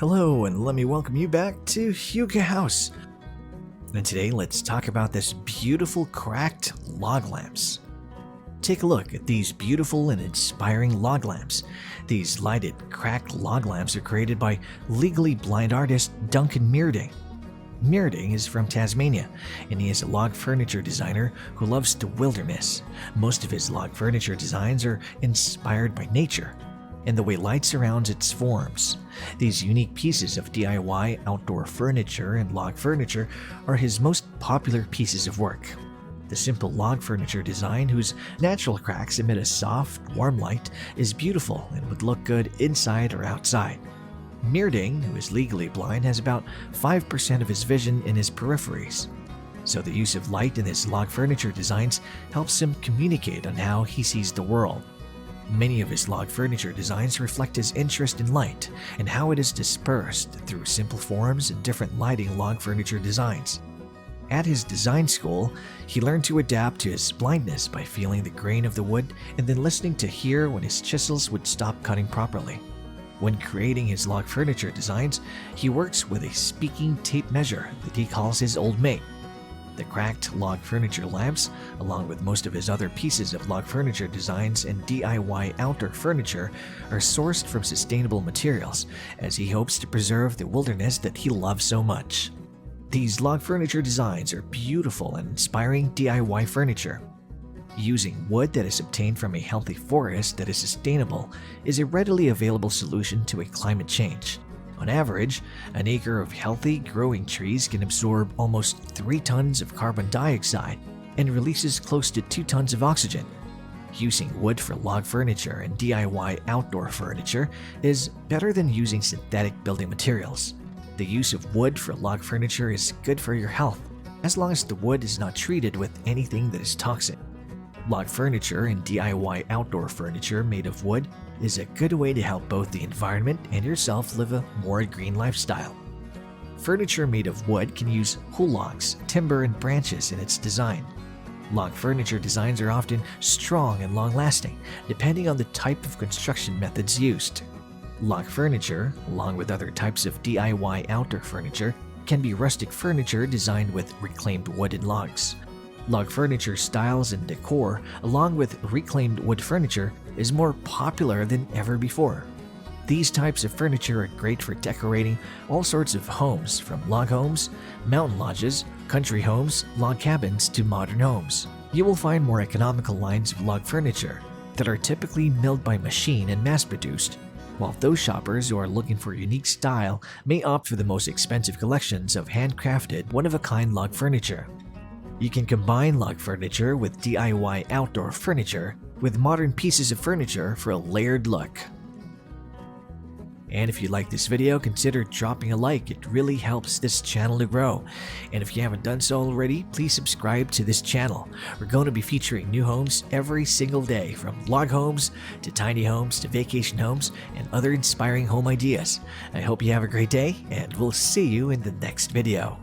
Hello, and let me welcome you back to Huga House. And today let's talk about this beautiful cracked log lamps. Take a look at these beautiful and inspiring log lamps. These lighted cracked log lamps are created by legally blind artist Duncan Meerding. Meerding is from Tasmania, and he is a log furniture designer who loves the wilderness. Most of his log furniture designs are inspired by nature and the way light surrounds its forms. These unique pieces of DIY outdoor furniture and log furniture are his most popular pieces of work. The simple log furniture design, whose natural cracks emit a soft, warm light, is beautiful and would look good inside or outside. Meerding, who is legally blind, has about 5% of his vision in his peripheries. So the use of light in his log furniture designs helps him communicate on how he sees the world. Many of his log furniture designs reflect his interest in light and how it is dispersed through simple forms and different lighting log furniture designs. At his design school, he learned to adapt to his blindness by feeling the grain of the wood and then listening to hear when his chisels would stop cutting properly. When creating his log furniture designs, he works with a speaking tape measure that he calls his old mate. The cracked log furniture lamps, along with most of his other pieces of log furniture designs and DIY outdoor furniture, are sourced from sustainable materials, as he hopes to preserve the wilderness that he loves so much. These log furniture designs are beautiful and inspiring DIY furniture. Using wood that is obtained from a healthy forest that is sustainable is a readily available solution to a climate change. On average, an acre of healthy, growing trees can absorb almost 3 tons of carbon dioxide and releases close to 2 tons of oxygen. Using wood for log furniture and DIY outdoor furniture is better than using synthetic building materials. The use of wood for log furniture is good for your health, as long as the wood is not treated with anything that is toxic. Log furniture and DIY outdoor furniture made of wood is a good way to help both the environment and yourself live a more green lifestyle. Furniture made of wood can use whole logs, timber, and branches in its design. Log furniture designs are often strong and long-lasting, depending on the type of construction methods used. Log furniture, along with other types of DIY outdoor furniture, can be rustic furniture designed with reclaimed wood and logs. Log furniture styles and decor, along with reclaimed wood furniture, is more popular than ever before. These types of furniture are great for decorating all sorts of homes, from log homes, mountain lodges, country homes, log cabins, to modern homes. You will find more economical lines of log furniture that are typically milled by machine and mass-produced, while those shoppers who are looking for unique style may opt for the most expensive collections of handcrafted, one-of-a-kind log furniture. You can combine log furniture with DIY outdoor furniture with modern pieces of furniture for a layered look. And if you like this video, consider dropping a like. It really helps this channel to grow. And if you haven't done so already, please subscribe to this channel. We're going to be featuring new homes every single day, from log homes to tiny homes to vacation homes and other inspiring home ideas. I hope you have a great day, and we'll see you in the next video.